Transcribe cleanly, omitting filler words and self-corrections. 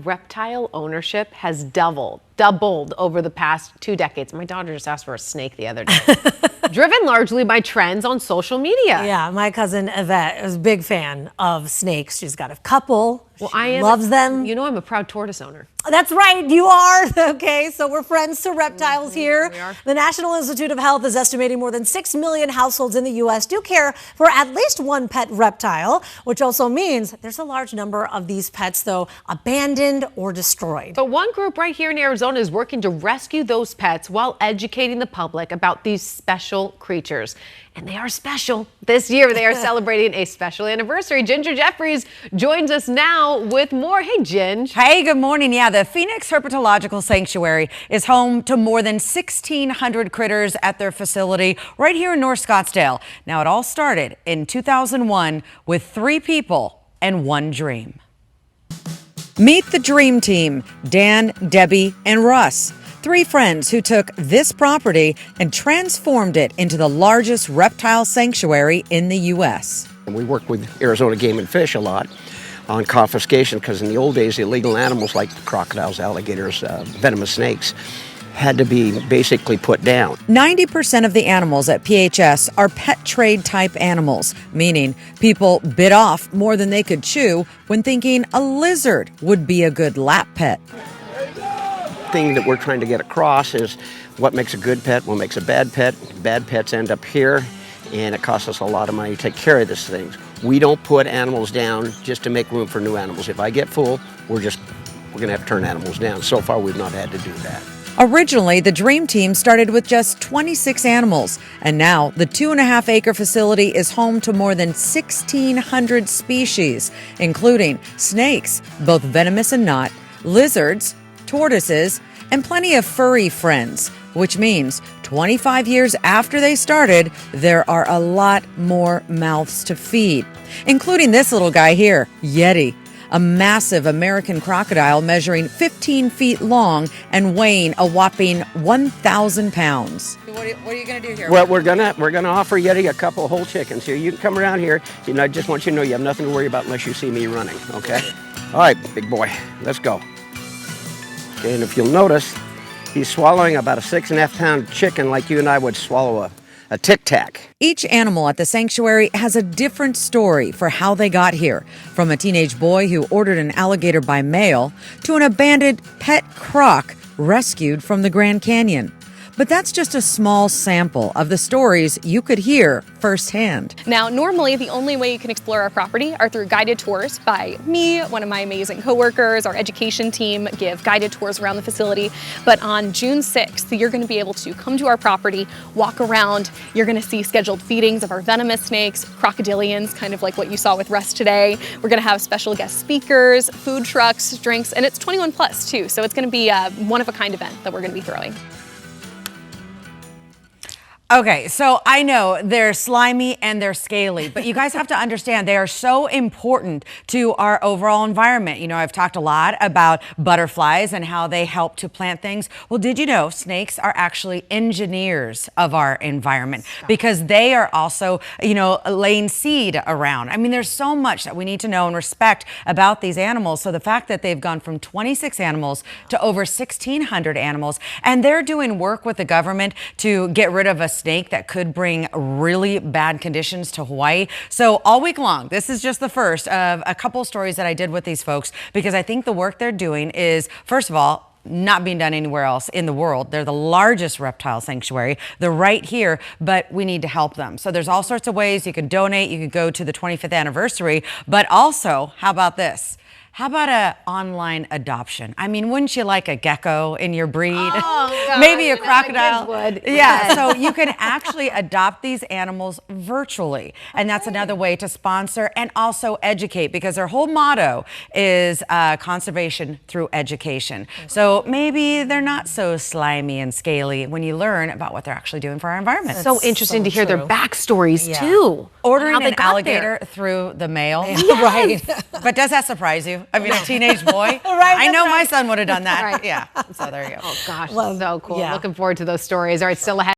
Reptile ownership has doubled over the past 2 decades. My daughter just asked for a snake the other day. Driven largely by trends on social media. Yeah, my cousin Yvette is a big fan of snakes. She's got a couple. Well, she loves them. You know, I'm a proud tortoise owner. That's right, you are. Okay, so we're friends to reptiles here. We are. The National Institute of Health is estimating more than 6 million households in the U.S. do care for at least one pet reptile, which also means there's a large number of these pets, though, abandoned or destroyed. But one group right here in Arizona is working to rescue those pets while educating the public about these special creatures. And they are special. This year, they are celebrating a special anniversary. Ginger Jeffries joins us now with more. Hey, Ginge. Hey, good morning. Yeah, the Phoenix Herpetological Sanctuary is home to more than 1,600 critters at their facility right here in North Scottsdale. Now, it all started in 2001 with 3 people and 1 dream. Meet the dream team, Dan, Debbie, and Russ. 3 friends who took this property and transformed it into the largest reptile sanctuary in the U.S. We work with Arizona Game and Fish a lot on confiscation because in the old days, illegal animals like crocodiles, alligators, venomous snakes had to be basically put down. 90% of the animals at PHS are pet trade type animals, meaning people bit off more than they could chew when thinking a lizard would be a good lap pet. Thing that we're trying to get across is what makes a good pet, what makes a bad pet. Bad pets end up here, and it costs us a lot of money to take care of these things. We don't put animals down just to make room for new animals. If I get full, we're going to have to turn animals down. So far, we've not had to do that. Originally, the Dream Team started with just 26 animals, and now the 2.5-acre facility is home to more than 1,600 species, including snakes, both venomous and not, lizards, tortoises, and plenty of furry friends, which means 25 years after they started, there are a lot more mouths to feed, including this little guy here, Yeti, a massive American crocodile measuring 15 feet long and weighing a whopping 1,000 pounds. What are you going to do here? Well, we're gonna offer Yeti a couple of whole chickens here. You can come around here. I just want you to know you have nothing to worry about unless you see me running, okay? All right, big boy, let's go. Okay, and if you'll notice, he's swallowing about a 6.5-pound chicken like you and I would swallow a Tic Tac. Each animal at the sanctuary has a different story for how they got here, from a teenage boy who ordered an alligator by mail to an abandoned pet croc rescued from the Grand Canyon. But that's just a small sample of the stories you could hear firsthand. Now, normally the only way you can explore our property are through guided tours by me, one of my amazing coworkers, our education team give guided tours around the facility. But on June 6th, you're going to be able to come to our property, walk around. You're going to see scheduled feedings of our venomous snakes, crocodilians, kind of like what you saw with Russ today. We're going to have special guest speakers, food trucks, drinks, and it's 21 plus too. So it's going to be a one-of-a-kind event that we're going to be throwing. Okay, so I know they're slimy and they're scaly, but you guys have to understand they are so important to our overall environment. You know, I've talked a lot about butterflies and how they help to plant things. Well, did you know snakes are actually engineers of our environment because they are also, you know, laying seed around. I mean, there's so much that we need to know and respect about these animals. So the fact that they've gone from 26 animals to over 1,600 animals, and they're doing work with the government to get rid of a snake that could bring really bad conditions to Hawaii. So all week long, this is just the first of a couple stories that I did with these folks because I think the work they're doing is, first of all, not being done anywhere else in the world. They're the largest reptile sanctuary. They're right here, but we need to help them. So there's all sorts of ways you can donate. You could go to the 25th anniversary, but also, how about this? How about an online adoption? I mean, wouldn't you like a gecko in your breed? Oh, God. Maybe a crocodile. Would. Yeah, so you can actually adopt these animals virtually. And that's another way to sponsor and also educate because their whole motto is conservation through education. So maybe they're not so slimy and scaly when you learn about what they're actually doing for our environment. It's so interesting to hear their backstories too. Ordering an alligator through the mail. Right. But does that surprise you? I mean, a teenage boy? Right, I know right. my son would have done that. Right. Yeah. So there you go. Oh gosh, Well, so cool. yeah. Looking forward to those stories. All right, still ahead.